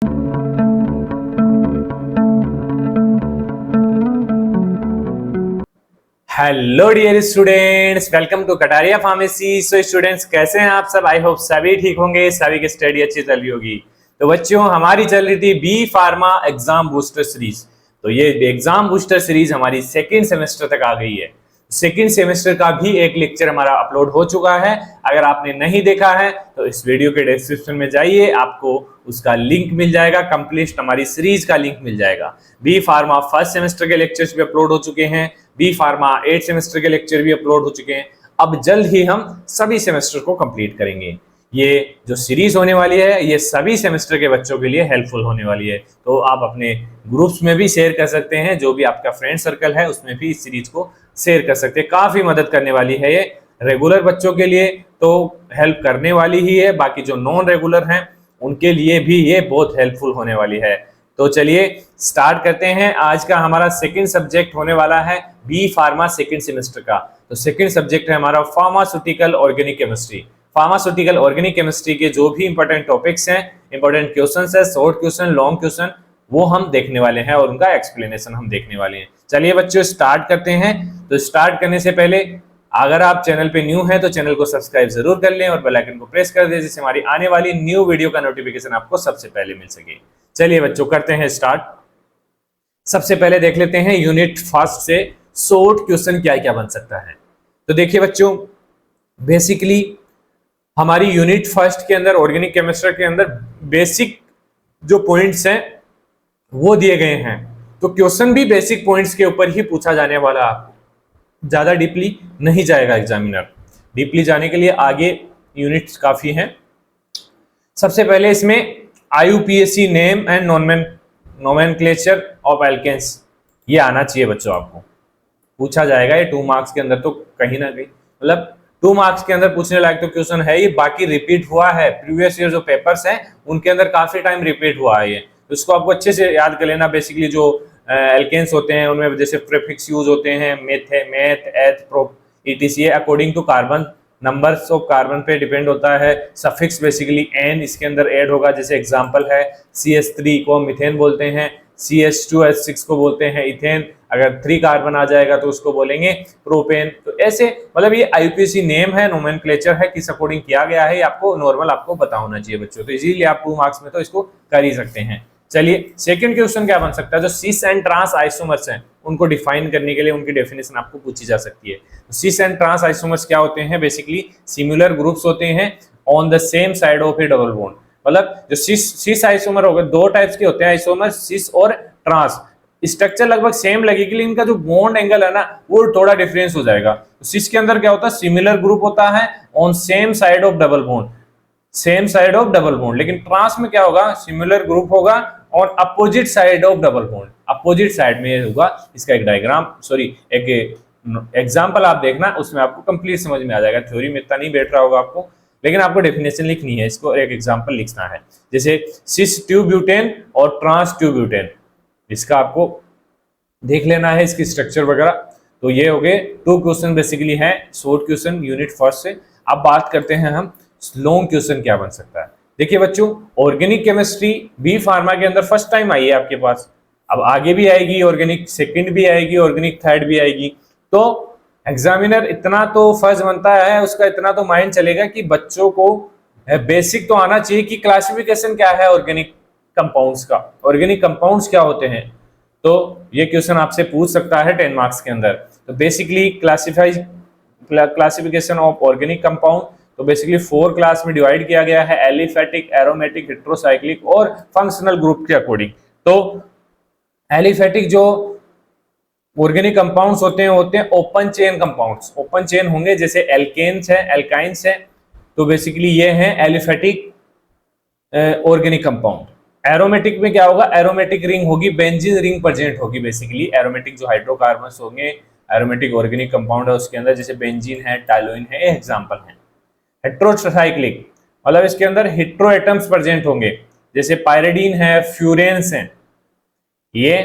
Hello dear students, welcome to Kataria pharmacy. So students, कैसे हैं आप सब? आई होप सभी ठीक होंगे, सभी की स्टडी अच्छी चल रही होगी। तो बच्चों, हमारी चल रही थी B pharma exam booster series. तो ये एग्जाम बूस्टर सीरीज हमारी सेकेंड सेमेस्टर तक आ गई है। सेकेंड सेमेस्टर का भी एक लेक्चर हमारा अपलोड हो चुका है। अगर आपने नहीं देखा है तो इस वीडियो के डिस्क्रिप्शन में जाइए, आपको उसका लिंक मिल जाएगा। कंप्लीट हमारी सीरीज का लिंक मिल जाएगा। बी फार्मा फर्स्ट सेमेस्टर के लेक्चर्स भी अपलोड हो चुके हैं, बी फार्मा 8 सेमेस्टर के लेक्चर भी अपलोड हो चुके हैं। अब जल्द ही हम सभी सेमेस्टर को कंप्लीट करेंगे। ये जो सीरीज होने वाली है ये सभी सेमेस्टर के बच्चों के लिए हेल्पफुल होने वाली है। तो आप अपने ग्रुप्स में भी शेयर कर सकते हैं, जो भी आपका फ्रेंड सर्कल है उसमें भी इस सीरीज को शेयर कर सकते हैं। काफी मदद करने वाली है ये। रेगुलर बच्चों के लिए तो हेल्प करने वाली ही है, बाकी जो नॉन रेगुलर हैं उनके लिए भी ये बहुत हेल्पफुल होने वाली है। तो चलिए स्टार्ट करते हैं। आज का हमारा सेकंड सब्जेक्ट होने वाला है बी फार्मा सेकंड सेमेस्टर का। तो सेकंड सब्जेक्ट है हमारा pharmaceutical organic chemistry. Pharmaceutical organic chemistry के जो भी इंपॉर्टेंट टॉपिक्स हैं, इंपॉर्टेंट क्वेश्चंस है, शॉर्ट क्वेश्चन, लॉन्ग क्वेश्चन, वो हम देखने वाले हैं और उनका एक्सप्लेनेशन हम देखने वाले हैं। चलिए बच्चों स्टार्ट करते हैं। तो स्टार्ट करने से पहले अगर आप चैनल पे न्यू हैं तो चैनल को सब्सक्राइब जरूर कर लें और बेल आइकन को प्रेस कर दें, जिससे हमारी आने वाली न्यू वीडियो का नोटिफिकेशन आपको सबसे पहले मिल सके। चलिए बच्चों करते हैं स्टार्ट। सबसे पहले देख लेते हैं यूनिट फर्स्ट से शॉर्ट क्वेश्चन क्या क्या बन सकता है। तो देखिए बच्चों, बेसिकली हमारी यूनिट फर्स्ट के अंदर ऑर्गेनिक केमिस्ट्री के अंदर बेसिक जो पॉइंट्स हैं वो दिए गए हैं। तो क्वेश्चन भी बेसिक पॉइंट्स के ऊपर ही पूछा जाने वाला, ज्यादा डीपली नहीं जाएगा एग्जामिनर। डीपली जाने के लिए आगे यूनिट्स काफी हैं। सबसे पहले इसमें IUPAC name and nomenclature of alkenes, ये आना चाहिए बच्चों। आपको पूछा जाएगा ये 2 मार्क्स के अंदर, तो कहीं ना कहीं मतलब 2 मार्क्स के अंदर पूछने लायक तो क्वेश्चन है ये। बाकी रिपीट हुआ है, प्रीवियस ईयर जो पेपर्स हैं उनके अंदर काफी टाइम रिपीट हुआ है ये। तो इसको आपको अच्छे से याद कर लेना। बेसिकली जो एल्केन्स होते हैं उनमें जैसे प्रीफिक्स यूज होते हैं, meth, eth, pro, ETC, according to carbon, numbers of carbon पे डिपेंड होता है। सफिक्स बेसिकली एन इसके अंदर ऐड होगा। जैसे एग्जांपल है CH3 को मिथेन बोलते हैं, CH2H6 को बोलते हैं इथेन। अगर 3 कार्बन आ जाएगा तो उसको बोलेंगे प्रोपेन। तो ऐसे मतलब ये IUPAC नेम है, नोमेनक्लेचर है, किस अकॉर्डिंग किया गया है, आपको नॉर्मल आपको पता होना चाहिए बच्चों। तो इजीली आप 2 मार्क्स में तो इसको कर ही सकते हैं। चलिए सेकंड क्वेश्चन क्या बन सकता है? जो सिस एंड ट्रांस आइसोमर्स हैं उनको डिफाइन करने के लिए उनकी डेफिनेशन आपको पूछी जा सकती है। सिस एंड ट्रांस आइसोमर्स क्या होते हैं? बेसिकली सिमिलर ग्रुप्स होते हैं on the same side of A double bond. मतलब जो सिस आइसोमर हो गए, 2 टाइप्स के होते हैं आइसोमर, सिस और ट्रांस। स्ट्रक्चर लगभग सेम लगेगी लेकिन इनका जो बॉन्ड एंगल है ना वो थोड़ा डिफरेंस हो जाएगा। तो सिस के अंदर क्या होता है? सिमिलर ग्रुप होता है on same side of double bond, same side of double bond. लेकिन ट्रांस में क्या होगा? सिमिलर ग्रुप होगा और opposite side of double bond, opposite side में होगा। इसका एक डायग्राम, सॉरी एक एग्जांपल आप देखना, उसमें आपको कंप्लीट समझ में आ जाएगा। थ्योरी में इतना नहीं बैठ रहा होगा आपको, लेकिन आपको डेफिनेशन लिखनी है, इसको एक एग्जांपल लिखना है। जैसे सिस ट्यूब्यूटेन और ट्रांस ट्यूब्यूटेन, इसका आपको देख लेना है, इसकी स्ट्रक्चर वगैरह। तो ये हो गए 2 क्वेश्चन बेसिकली हैं शॉर्ट क्वेश्चन यूनिट फर्स्ट से। अब बात करते हैं हम लॉन्ग क्वेश्चन क्या बन सकता है। देखिए बच्चों, ऑर्गेनिक केमिस्ट्री बी फार्मा के अंदर फर्स्ट टाइम आई है आपके पास, अब आगे भी आएगी, ऑर्गेनिक सेकंड भी आएगी, ऑर्गेनिक थर्ड भी आएगी। तो एग्जामिनर इतना तो फर्ज बनता है, उसका इतना तो माइंड चलेगा कि बच्चों को बेसिक तो आना चाहिए कि क्लासिफिकेशन क्या है ऑर्गेनिक कंपाउंड्स का, ऑर्गेनिक कंपाउंड्स क्या होते हैं। तो ये क्वेश्चन आपसे पूछ सकता है 10 मार्क्स के अंदर। तो basically classification of organic compound, तो बेसिकली 4 क्लास में डिवाइड किया गया है, एलिफेटिक, एरोमेटिक, हेट्रोसाइक्लिक और फंक्शनल ग्रुप के अकॉर्डिंग। तो एलिफेटिक जो ऑर्गेनिक कंपाउंड्स होते हैं open chain compounds, open chain होंगे, जैसे एल्केन्स है, एल्काइंस है। तो बेसिकली ये हैं एलिफेटिक ऑर्गेनिक कंपाउंड। एरोमेटिक में क्या होगा? एरोमेटिक रिंग होगी, बेंजीन रिंग प्रेजेंट होगी। बेसिकली एरोमेटिक जो हाइड्रोकार्बन्स होंगे, एरोमेटिक ऑर्गेनिक कंपाउंड है उसके अंदर, जैसे बेंजीन है, टालोइन है, एग्जांपल है। हेट्रोसाइक्लिक मतलब इसके अंदर हेट्रो एटम्स प्रेजेंट होंगे, जैसे पायरिडीन है, फ्यूरेन्स है। ये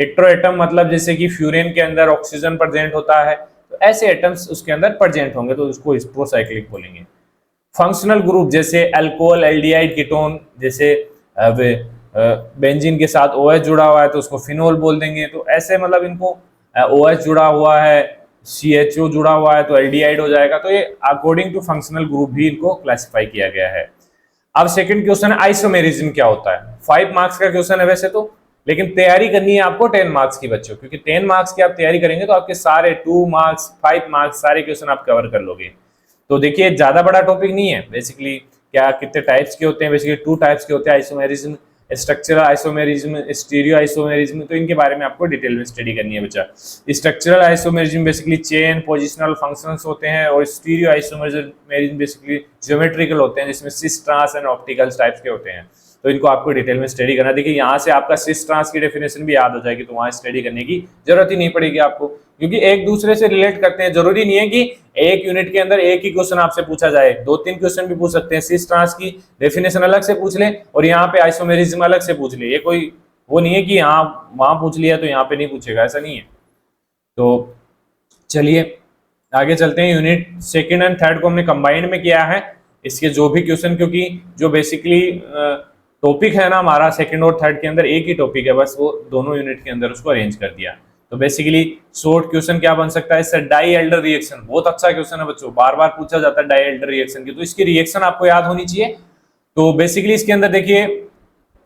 हेट्रो एटम मतलब जैसे कि फ्यूरेन के अंदर ऑक्सीजन प्रेजेंट होता है, तो ऐसे एटम्स उसके अंदर प्रेजेंट होंगे, तो उसको हेट्रोसाइक्लिक बोलेंगे। फंक्शनल ग्रुप जैसे अल्कोहल, एल्डिहाइड, कीटोन, जैसे बेंजीन के साथ OH जुड़ा हुआ है तो उसको फिनोल बोल देंगे। तो ऐसे मतलब इनको OH जुड़ा हुआ है, CHO जुड़ा हुआ है तो एल्डिहाइड हो जाएगा। तो ये अकॉर्डिंग टू फंक्शनल ग्रुप भी इनको क्लासिफाई किया गया है। अब सेकंड क्वेश्चन है आइसोमेरिज्म क्या होता है। 5 मार्क्स का क्वेश्चन है वैसे तो, लेकिन तैयारी करनी है आपको 10 मार्क्स की बच्चों, क्योंकि 10 मार्क्स की आप तैयारी करेंगे तो आपके सारे 2 मार्क्स 5 मार्क्स सारे क्वेश्चन आप कवर कर लोगे। तो देखिए ज्यादा बड़ा टॉपिक नहीं है बेसिकली। क्या कितने टाइप्स के होते हैं, बेसिकली 2 टाइप्स के होते हैं isomerism, structural isomerism, stereo isomerism. तो इनके बारे में आपको डिटेल में स्टडी करनी है बच्चा। Structural isomerism basically chain positional functions होते हैं, और स्टीरियो आइसोमेरिज्म बेसिकली ज्योमेट्रिकल होते हैं, जिसमें cis trans and optical types के होते हैं। तो इनको आपको डिटेल में स्टडी करना। देखिए यहाँ से आपका सिस ट्रांस की डेफिनेशन भी याद हो जाएगी, तो वहां स्टडी करने की जरूरत ही नहीं पड़ेगी आपको, क्योंकि एक दूसरे से रिलेट करते हैं। जरूरी नहीं है कि एक यूनिट के अंदर एक ही क्वेश्चन आपसे पूछा जाए, 2-3 क्वेश्चन भी पूछ सकते हैं। सिस ट्रांस की डेफिनेशन अलग से पूछ ले और यहाँ पे आइसोमेरिज्म अलग से पूछ ले। ये कोई वो नहीं है कि यहाँ वहां पूछ लिया तो यहाँ पे नहीं पूछेगा, ऐसा नहीं है। तो चलिए आगे चलते हैं। यूनिट सेकेंड एंड थर्ड को हमने कंबाइंड में किया है। इसके जो भी क्वेश्चन, क्योंकि जो बेसिकली टॉपिक है ना हमारा सेकंड और थर्ड के अंदर एक ही टॉपिक है, बस वो दोनों यूनिट के अंदर उसको अरेंज कर दिया। तो बेसिकली शॉर्ट क्वेश्चन क्या बन सकता है इससे, डाई एल्डर रिएक्शन। बहुत अच्छा क्वेश्चन है बच्चों, बार बार पूछा जाता है डाई एल्डर रिएक्शन की, तो इसकी रिएक्शन आपको याद होनी चाहिए। तो बेसिकली इसके अंदर देखिए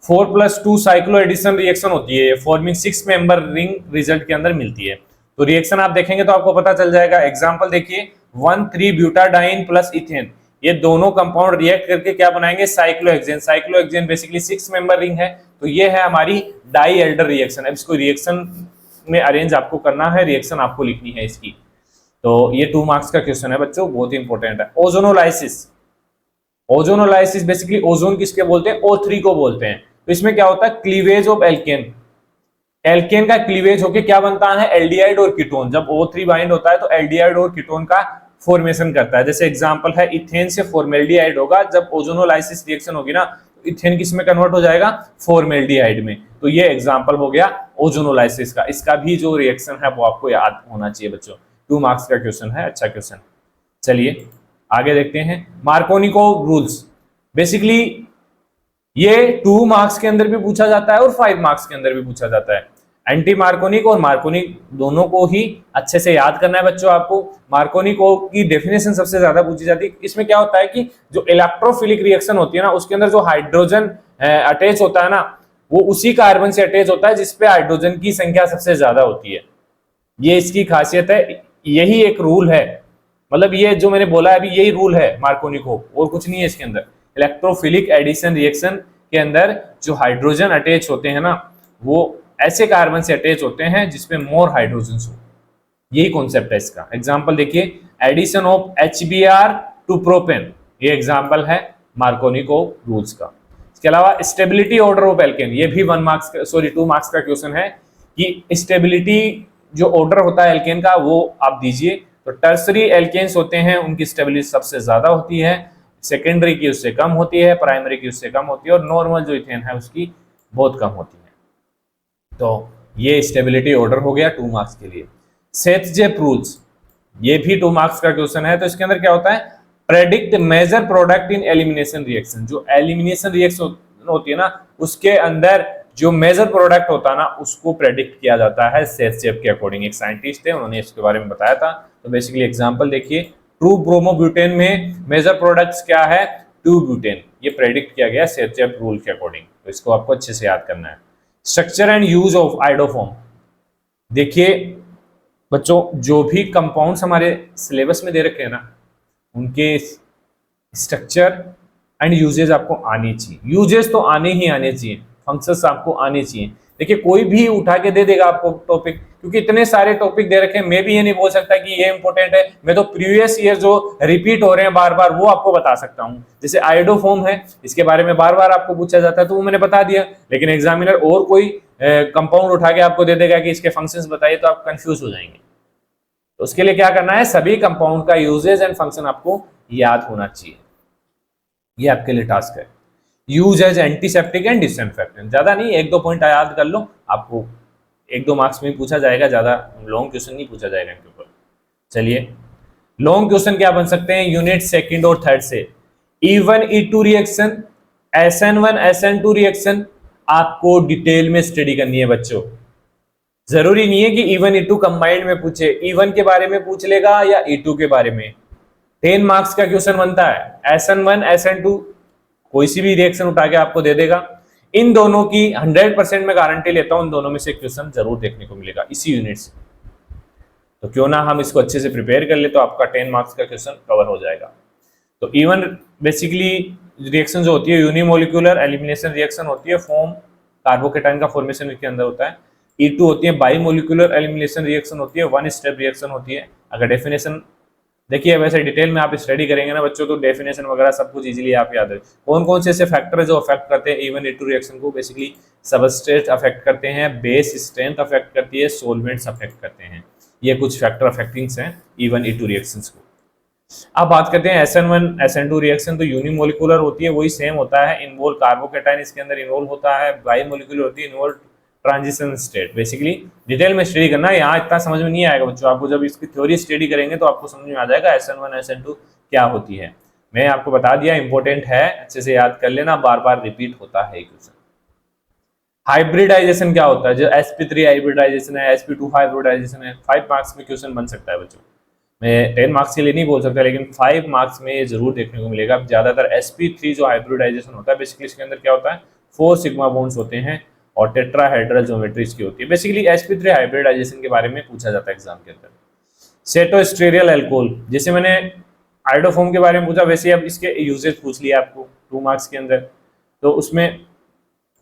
4+2 साइक्लो एडिशन रिएक्शन होती है, फॉर्मिंग 6 मेंबर रिंग रिजल्ट के अंदर मिलती है। तो रिएक्शन आप देखेंगे तो आपको पता चल जाएगा। एग्जाम्पल देखिए 1,3-ब्यूटाडाइन प्लस इथेन, ये दोनों कंपाउंड रिएक्ट करके क्या बनाएंगे, cyclohexane. Cyclohexane basically 6 member ring है, तो ये है हमारी डाई एल्डर रिएक्शन। अब इसको रिएक्शन में अरेंज आपको करना है, रिएक्शन आपको लिखनी है इसकी। तो ये 2 मार्क्स का क्वेश्चन है बच्चों, बहुत ही इंपॉर्टेंट है। ओजोनोलाइसिस, ओजोनोलाइसिस बेसिकली ओजोन किसके बोलते हैं, O3 को बोलते हैं। तो इसमें क्या होता है, क्लीवेज ऑफ एल्केन। एल्केन का क्लीवेज होके क्या बनता है, एल्डिहाइड और कीटोन। जब O3 बाइंड होता है तो एल्डिहाइड और कीटोन का फॉर्मेशन करता है। जैसे एग्जांपल है इथेन से फॉर्मेल्डिहाइड होगा, जब ओजोनोलाइसिस रिएक्शन होगी ना तो इथेन किस में कन्वर्ट हो जाएगा, फॉर्मेल्डिहाइड में। तो ये एग्जांपल हो गया ओजोनोलाइसिस का। इसका भी जो रिएक्शन है वो आपको याद होना चाहिए बच्चों। 2 मार्क्स का क्वेश्चन है, अच्छा क्वेश्चन। चलिए आगे देखते हैं। मार्कोनिको रूल्स, बेसिकली ये 2 मार्क्स के अंदर भी पूछा जाता है और 5 मार्क्स के अंदर भी पूछा जाता है। एंटी मार्कोनिक और मार्कोनिक दोनों को ही अच्छे से याद करना है बच्चों आपको। मार्कोनिको की डेफिनेशन सबसे ज्यादा पूछी जाती है। इसमें क्या होता है कि जो इलेक्ट्रोफिलिक रिएक्शन होती है ना, उसके अंदर जो हाइड्रोजन अटैच होता है ना, वो उसी कार्बन से अटैच होता है जिसपे हाइड्रोजन की संख्या सबसे ज्यादा होती है। ये इसकी खासियत है, यही एक रूल है। मतलब ये जो मैंने बोला है अभी, यही रूल है मार्कोनिको, और कुछ नहीं है इसके अंदर। इलेक्ट्रोफिलिक एडिशन रिएक्शन के अंदर जो हाइड्रोजन अटैच होते हैं ना, वो ऐसे कार्बन से अटैच होते हैं जिसपे मोर हाइड्रोजन हो। यही कॉन्सेप्ट है इसका। एग्जांपल देखिए, addition of HBr to propene, ये एग्जांपल है मार्कोनिको रूल्स का। इसके अलावा स्टेबिलिटी ऑर्डर ऑफ एल्केन, ये भी 2 मार्क्स का क्वेश्चन है कि स्टेबिलिटी जो ऑर्डर होता है एल्केन का वो आप दीजिए। तो टर्सरी एल्केन्स होते हैं, उनकी स्टेबिलिटी सबसे ज्यादा होती है, सेकेंडरी की उससे कम होती है, प्राइमरी की उससे कम होती है, और नॉर्मल जो इथेन है उसकी बहुत कम होती है। तो ये स्टेबिलिटी ऑर्डर हो गया 2 मार्क्स के लिए। सेथजेप रूल्स, ये भी 2 मार्क्स का क्वेश्चन है। तो इसके अंदर क्या होता है, predict major product in elimination reaction. जो एलिमिनेशन रिएक्शन होती है ना, उसके अंदर जो मेजर प्रोडक्ट होता है ना, उसको प्रेडिक्ट किया जाता है सेथजेप के अकॉर्डिंग। एक साइंटिस्ट थे, उन्होंने इसके बारे में बताया था। तो बेसिकली एग्जांपल देखिए, ट्रू ब्रोमोब्यूटेन में मेजर प्रोडक्ट्स क्या है, 2 ब्यूटेन। ये प्रेडिक्ट किया गया सेथजेप रूल के अकॉर्डिंग। तो इसको आपको अच्छे से याद करना है। Structure and use of iodoform, देखिए बच्चों जो भी कंपाउंड्स हमारे सिलेबस में दे रखे हैं ना, उनके स्ट्रक्चर एंड यूजेज आपको आने चाहिए। यूजेज तो आने ही आने चाहिए, फंक्शंस आपको आने चाहिए। देखिए कोई भी उठा के दे देगा आपको टॉपिक, क्योंकि इतने सारे टॉपिक दे रखे हैं। मैं भी ये नहीं बोल सकता कि ये इंपॉर्टेंट है, मैं तो प्रीवियस ईयर जो रिपीट हो रहे हैं बार बार वो आपको बता सकता हूं। जैसे आयोडोफॉर्म है, इसके बारे में बार बार आपको पूछा जाता है, तो वो मैंने बता दिया। लेकिन एग्जामिनर और कोई कंपाउंड उठा के आपको दे देगा कि इसके फंक्शंस बताइए, तो आप कंफ्यूज हो जाएंगे। तो उसके लिए क्या करना है, सभी कंपाउंड का यूजेज एंड फंक्शन आपको याद होना चाहिए। ये आपके लिए टास्क है। Use as antiseptic and disinfectant, ज्यादा नहीं, 1-2 पॉइंट याद कर लो, आपको 1-2 मार्क्स में पूछा जाएगा, ज्यादा लॉन्ग क्वेश्चन नहीं पूछा जाएगा इनके ऊपर। चलिए लॉन्ग क्वेश्चन क्या बन सकते हैं यूनिट सेकंड और थर्ड से, E1 E2 reaction, SN1 SN2 reaction, आपको डिटेल में स्टडी करनी है बच्चों। जरूरी नहीं है कि E1 E2 कंबाइंड में पूछे, E1 के बारे में पूछ लेगा या E2 के बारे में। 10 मार्क्स का क्वेश्चन बनता है, SN1 SN2 कोई सी भी रिएक्शन उठा के आपको दे देगा। इन दोनों की 100% मैं गारंटी लेता हूं, इन दोनों में से क्वेश्चन जरूर देखने को मिलेगा इसी यूनिट से। तो क्यों ना हम इसको अच्छे से प्रिपेयर कर ले, तो आपका 10 मार्क्स का क्वेश्चन कवर हो जाएगा। तो E1 बेसिकली रिएक्शन जो होती है यूनिमोलिकुलर एलिमिनेशन रिएक्शन होती है, फॉर्म कार्बोकेटाइन का फॉर्मेशन इसके अंदर होता है। E2 होती है बाइमोलिकुलर एलिमिनेशन रिएक्शन होती है, वन स्टेप रिएक्शन होती है। अगर डेफिनेशन देखिए, वैसे डिटेल में आप स्टडी करेंगे ना बच्चों, तो डेफिनेशन वगैरह सब कुछ इजीली आप याद है। कौन कौन से ऐसे फैक्टर है जो अफेक्ट करते हैं E1 E2 रिएक्शन को? बेसिकली सबस्ट्रेट अफेक्ट करते हैं, बेस स्ट्रेंथ अफेक्ट करती है, सोलवेंट्स अफेक्ट करते हैं। ये कुछ फैक्टर अफेक्टिंग्स हैं E1 E2 रिएक्शंस को। अब बात करते हैं SN1 SN2 रिएक्शन। तो यूनिमोलिकुलर होती है, वही सेम होता है, इन्वॉल्व कार्बोकेटाइन इसके अंदर इन्वॉल्व होता है। बाइमोलिकुलर होती है, involve transition state. Basically detail में स्टडी करना है, यहाँ इतना समझ में नहीं आएगा बच्चों, आपको जब इसकी थ्योरी स्टडी करेंगे तो आपको समझ में आ जाएगा SN1 SN2 क्या होती है। मैं आपको बता दिया, इंपॉर्टेंट है, अच्छे से याद कर लेना, बार बार रिपीट होता है क्वेश्चन। हाइब्रिडाइजेशन क्या होता है? जो sp3 हाइब्रिडाइजेशन है, sp2 हाइब्रिडाइजेशन है, 5 मार्क्स में क्वेश्चन बन सकता है बच्चों। मैं 10 मार्क्स के लिए नहीं बोल सकता, लेकिन 5 मार्क्स में ये जरूर देखने को मिलेगा। ज्यादातर sp3 जो हाइब्रिडाइजेशन होता है, बेसिकली इसके अंदर क्या होता है, 4 सिग्मा बॉन्ड्स होते हैं और टेट्राहेड्रल ज्योमेट्री इसकी होती है। बेसिकली sp3 हाइब्रिडाइजेशन के बारे में पूछा जाता है एग्जाम के अंदर। सेटोस्टेरियल अल्कोहल, जैसे मैंने आइडोफॉर्म के बारे में पूछा, वैसे अब इसके यूजेज पूछ लिया आपको 2 मार्क्स के अंदर। तो उसमें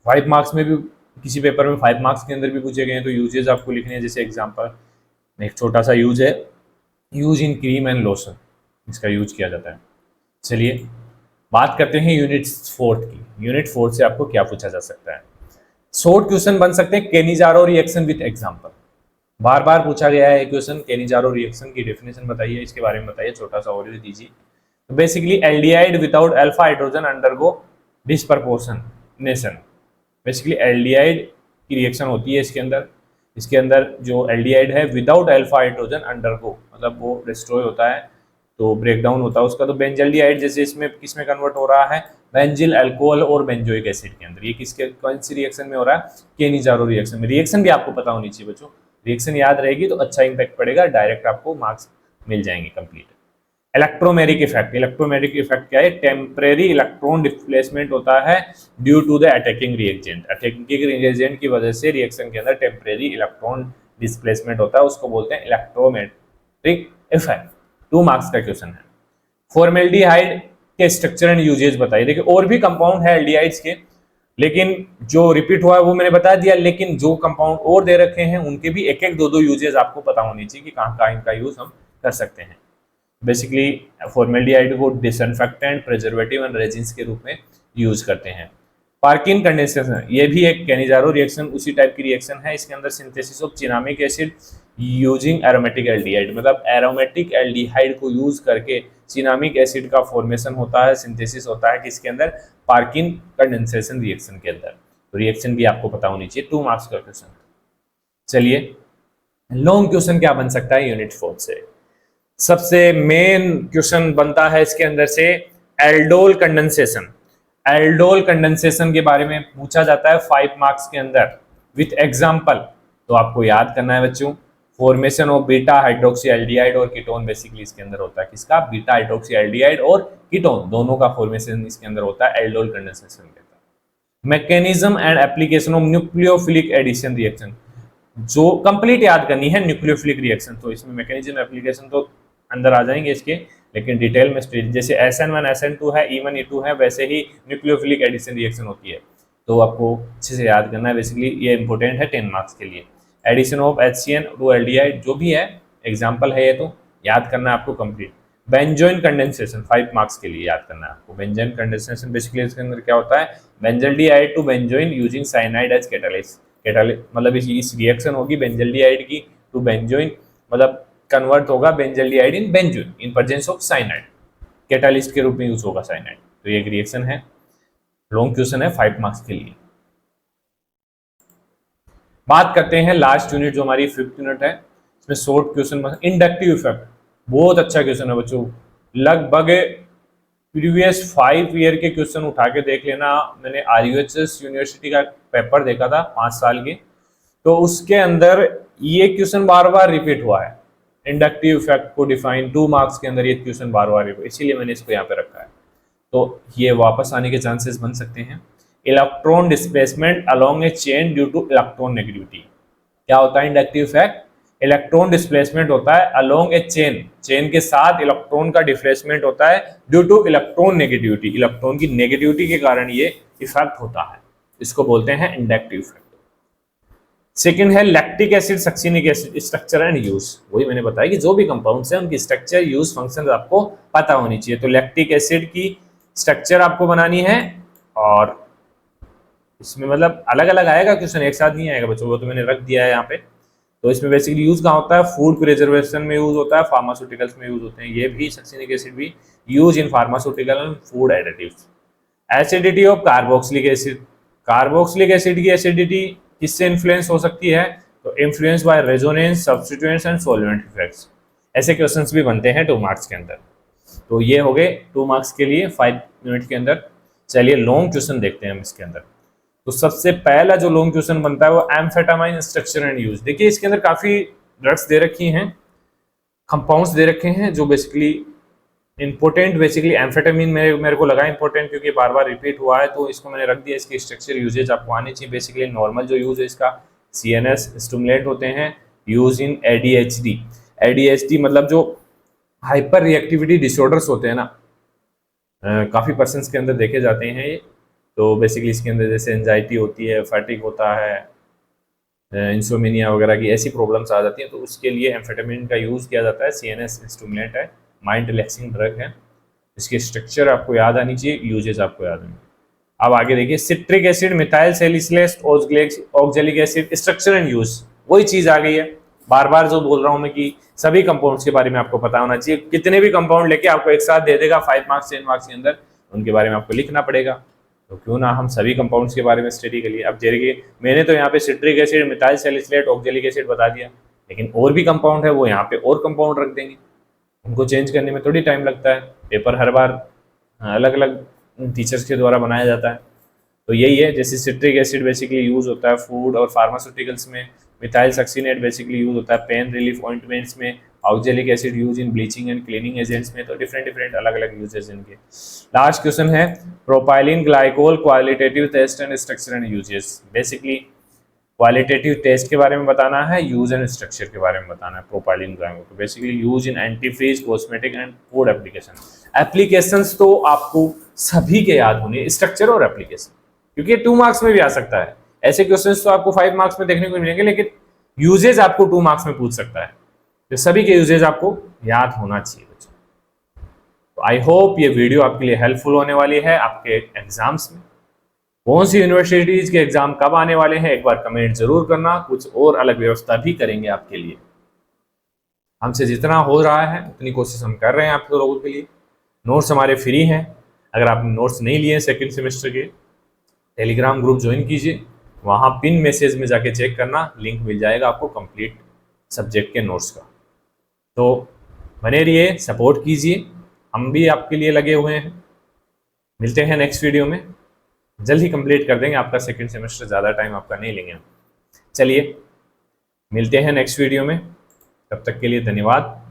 5 मार्क्स में भी, किसी पेपर में 5 मार्क्स के अंदर भी पूछे गए हैं, तो यूजेज आपको लिखने हैं। जैसे एग्जांपल, एक छोटा सा यूज है, use in cream and lotion, इसका यूज किया जाता है। चलिए बात करते हैं यूनिट 4 की। यूनिट 4 से आपको क्या पूछा जा सकता है? शॉर्ट क्वेश्चन बन सकते हैं, केनिजारो रिएक्शन विद एग्जांपल। बार बार पूछा गया है क्वेश्चन, केनिजारो रिएक्शन की डेफिनेशन बताइए, इसके बारे में बताइए, छोटा सा ओवरव्यू दीजिए। तो basically aldehyde without alpha hydrogen undergo disproportionation. Basically aldehyde की रिएक्शन होती है इसके अंदर जो एल्डिहाइड है विदाउट अल्फा हाइड्रोजन अंडरगो, मतलब वो डिस्ट्रॉय होता है, तो ब्रेक डाउन होता है उसका। तो बेंजल्डिहाइड जैसे इसमें किसमें कन्वर्ट हो रहा है, बेंजिल अल्कोहल और बेंजोइक एसिड के अंदर। ये किसके, कौन सी रिएक्शन में हो रहा है? केनिजारो रिएक्शन में। रिएक्शन भी आपको पता होनी चाहिए बच्चों, रिएक्शन याद रहेगी तो अच्छा इंपैक्ट पड़ेगा, डायरेक्ट आपको मार्क्स मिल जाएंगे complete. Electromeric effect, electromeric effect क्या है? टेम्परेरी इलेक्ट्रॉन डिस्प्लेसमेंट होता है due to the attacking reagent. Attacking reagent की वजह से रिएक्शन के अंदर टेम्परेरी इलेक्ट्रॉन डिस्प्लेसमेंट होता है, उसको बोलते हैं इलेक्ट्रोमेट्रिक इफेक्ट। 2 मार्क्स का क्वेश्चन है। फॉर्मेल्डिहाइड के स्ट्रक्चर एंड यूजेज बताइए। देखिए और भी कंपाउंड है एल्डिहाइड्स के, लेकिन जो रिपीट हुआ है वो मैंने बता दिया, लेकिन जो कंपाउंड और दे रखे हैं उनके भी एक एक 2-2 यूजेज आपको पता होनी चाहिए कि कहाँ कहाँ इनका यूज हम कर सकते हैं। बेसिकली फॉर्मेल्डिहाइड को डिसइंफेक्टेंट, प्रिजर्वेटिव एंड रेजिन्स के रूप में यूज करते हैं। पार्किन कंडेंसेशन, ये भी एक केनिजारो रिएक्शन उसी टाइप की रिएक्शन है। इसके अंदर synthesis of cinnamic acid using aromatic aldehyde, मतलब एरोमेटिक एल्डिहाइड को यूज करके सिनामिक एसिड का फॉर्मेशन होता है, सिंथेसिस होता है किसके अंदर? पार्किन कंडेंसेशन रिएक्शन के अंदर। तो रिएक्शन भी आपको पता होनी चाहिए। 2 मार्क्स का क्वेश्चन। चलिए लॉन्ग क्वेश्चन क्या बन सकता है यूनिट 4 से? सबसे मेन क्वेश्चन बनता है इसके अंदर से एल्डोल कंडेंसेशन। एल्डोल कंडेंसेशन के बारे में पूछा जाता है 5 मार्क्स के अंदर विथ एग्जांपल। तो आपको याद करना है बच्चों, formation of beta hydroxy aldehyde और कीटोन बेसिकली इसके अंदर होता है। किसका? बीटा हाइड्रोक्सी एल्डिहाइड और कीटोन दोनों का फॉर्मेशन इसके अंदर होता है, एल्डोल कंडेंसेशन कहता है। Mechanism and application of nucleophilic addition reaction, जो कंप्लीट याद करनी है न्यूक्लियोफिलिक रिएक्शन। तो इसमें मैकेनिज्म एप्लीकेशन तो अंदर आ जाएंगे इसके, लेकिन डिटेल में स्टडी, जैसे SN1 SN2 है, E1 E2 है, वैसे ही न्यूक्लियोफिलिक एडिशन रिएक्शन होती है। तो आपको अच्छे से याद करना है, बेसिकली ये इंपॉर्टेंट है 10 मार्क्स के लिए। Addition of HCN to aldehyde जो भी है एग्जांपल है, ये तो याद करना है आपको कंप्लीट। बेंजोइन कंडेंसेशन 5 मार्क्स के लिए याद करना है आपको। बेंजोइन कंडेंसेशन बेसिकली इसके अंदर क्या होता है? Benzaldehyde to benzoin using cyanide as catalyst. मतलब इस रिएक्शन होगी बेंजल्डिहाइड की टू बेंजोइन, मतलब कन्वर्ट होगा benzaldehyde in benzoin in presence of cyanide, catalyst के रूप में यूज होगा साइनाइड। तो ये एक रिएक्शन है, लॉन्ग क्वेश्चन है 5 मार्क्स के लिए। बात करते हैं लास्ट यूनिट जो हमारी 5th यूनिट है, इसमें शॉर्ट क्वेश्चन। इंडक्टिव इफेक्ट बहुत अच्छा क्वेश्चन है बच्चों, लगभग प्रीवियस 5 ईयर के क्वेश्चन उठा के देख लेना। मैंने आरयूएचएस यूनिवर्सिटी का पेपर देखा था 5 साल के, तो उसके अंदर ये क्वेश्चन बार बार रिपीट हुआ है। इंडक्टिव इफेक्ट को डिफाइन 2 मार्क्स के अंदर ये क्वेश्चन बार बार रिपीट, इसीलिए मैंने इसको यहाँ पे रखा है। तो ये वापस आने के चांसेस बन सकते हैं। Electron displacement along a chain due to electron negativity. क्या होता है इंडक्टिव इफेक्ट? इलेक्ट्रॉन डिस्प्लेसमेंट होता है अलोंग ए चेन, चेन के साथ इलेक्ट्रॉन का डिस्प्लेसमेंट होता है due to electron negativity, electron की नेगेटिविटी के कारण ये इफेक्ट होता है। इसको बोलते हैं इंडक्टिव इफेक्ट। सेकंड है lactic acid succinic acid structure and use. वही मैंने बताया कि जो भी कंपाउंड्स हैं उनकी स्ट्रक्चर, यूज, फंक्शन आपको पता होनी चाहिए। तो लैक्टिक एसिड की स्ट्रक्चर आपको बनानी है, और इसमें मतलब अलग अलग आएगा क्वेश्चन, एक साथ नहीं आएगा बच्चों को, तो मैंने रख दिया है यहाँ पे। तो इसमें बेसिकली यूज कहाँ होता है? फूड प्रिजर्वेशन में यूज होता है, फार्मास्यूटिकल्स में यूज होते हैं। ये भी सक्सिनिक एसिड भी use in pharmaceutical and food additives. Acidity of carboxylic acid. Carboxylic acid की एसिडिटी किससे इन्फ्लुएंस हो सकती है? तो influence by resonance, substituents and solvent effects. ऐसे क्वेश्चंस भी बनते हैं 2 मार्क्स के अंदर। तो ये हो गए 2 मार्क्स के लिए 5 मिनट के अंदर। चलिए लॉन्ग क्वेश्चन देखते हैं हम इसके अंदर। तो सबसे पहला जो लॉन्ग क्वेश्चन बनता है वो एम्फेटामाइन स्ट्रक्चर एंड यूज। देखिए इसके अंदर काफी ड्रग्स दे रखी हैं, कंपाउंड्स दे रखे हैं जो बेसिकली इंपॉर्टेंट, बेसिकली एम्फेटामिन मेरे को लगा इंपॉर्टेंट क्योंकि बार बार रिपीट हुआ है, तो इसको मैंने रख दिया। इसकी स्ट्रक्चर यूजेज आपको आनी चाहिए। बेसिकली नॉर्मल जो यूज है इसका CNS स्टिमुलेट होते हैं, यूज इन ADHD। ADHD मतलब जो हाइपर रिएक्टिविटी डिसऑर्डर्स होते हैं ना, काफ़ी पर्सन्स के अंदर देखे जाते हैं ये। तो बेसिकली इसके अंदर जैसे एंजाइटी होती है, फैटिक होता है, इंसोमिनिया वगैरह की ऐसी प्रॉब्लम्स आ जाती हैं, तो उसके लिए एम्फेटामिन का यूज़ किया जाता है। CNS स्टिमुलेंट है, माइंड रिलैक्सिंग ड्रग है। इसकी स्ट्रक्चर आपको याद आनी चाहिए, यूजेज आपको याद आनी। अब आगे देखिए citric acid, methyl salicylate, oxalic acid, structure and use. वही चीज़ आ गई है, बार बार जो बोल रहा हूँ मैं कि सभी कंपाउंड्स के बारे में आपको पता होना चाहिए। कितने भी कंपाउंड लेके आपको एक साथ दे देगा 5 मार्क्स 10 मार्क्स के अंदर, उनके बारे में आपको लिखना पड़ेगा। तो क्यों ना हम सभी कंपाउंड्स के बारे में स्टडी कर लिए। अब देखिए मैंने तो यहाँ पे citric acid, methyl salicylate, oxalic acid बता दिया, लेकिन और भी कंपाउंड है वो यहाँ पे और कंपाउंड रख देंगे। उनको चेंज करने में थोड़ी टाइम लगता है, पेपर हर बार अलग अलग टीचर्स के द्वारा बनाया जाता है। तो यही है, जैसे सिट्रिक एसिड बेसिकली यूज होता है फूड और फार्मास्यूटिकल्स में, मिथाइल सक्सिनेट बेसिकली यूज होता है पेन रिलीफ ऑइंटमेंट्स में, oxalic acid use in bleaching and cleaning agents में। तो डिफरेंट अलग अलग यूजेस इनके। लास्ट क्वेश्चन है propylene glycol qualitative test and structure and uses. Basically qualitative test के बारे में बताना है, यूज एंड स्ट्रक्चर के बारे में बताना है। प्रोपाइलिन ग्लाइकोल तो basically use in antifreeze, cosmetic and food application. Applications तो आपको सभी के याद होने, स्ट्रक्चर और एप्लीकेशन, क्योंकि 2 मार्क्स में भी आ सकता है। ऐसे क्वेश्चंस तो आपको 5 मार्क्स में देखने को मिलेंगे, लेकिन यूजेज आपको 2 मार्क्स में पूछ सकता है। तो सभी के यूजेज आपको याद होना चाहिए बच्चों। तो आई होप ये वीडियो आपके लिए हेल्पफुल होने वाली है आपके एग्जाम्स में। कौन सी यूनिवर्सिटीज के एग्जाम कब आने वाले हैं एक बार कमेंट जरूर करना, कुछ और अलग व्यवस्था भी करेंगे आपके लिए। हमसे जितना हो रहा है उतनी कोशिश हम कर रहे हैं आप लोगों के लिए। नोट्स हमारे फ्री हैं, अगर आपने नोट्स नहीं लिए सेकेंड सेमेस्टर के, टेलीग्राम ग्रुप ज्वाइन कीजिए, वहाँ पिन मैसेज में जाके चेक करना, लिंक मिल जाएगा आपको कंप्लीट सब्जेक्ट के नोट्स का। तो बने रहिए, सपोर्ट कीजिए, हम भी आपके लिए लगे हुए हैं। मिलते हैं नेक्स्ट वीडियो में, जल्द ही कंप्लीट कर देंगे आपका सेकंड सेमेस्टर, ज़्यादा टाइम आपका नहीं लेंगे हम। चलिए मिलते हैं नेक्स्ट वीडियो में, तब तक के लिए धन्यवाद।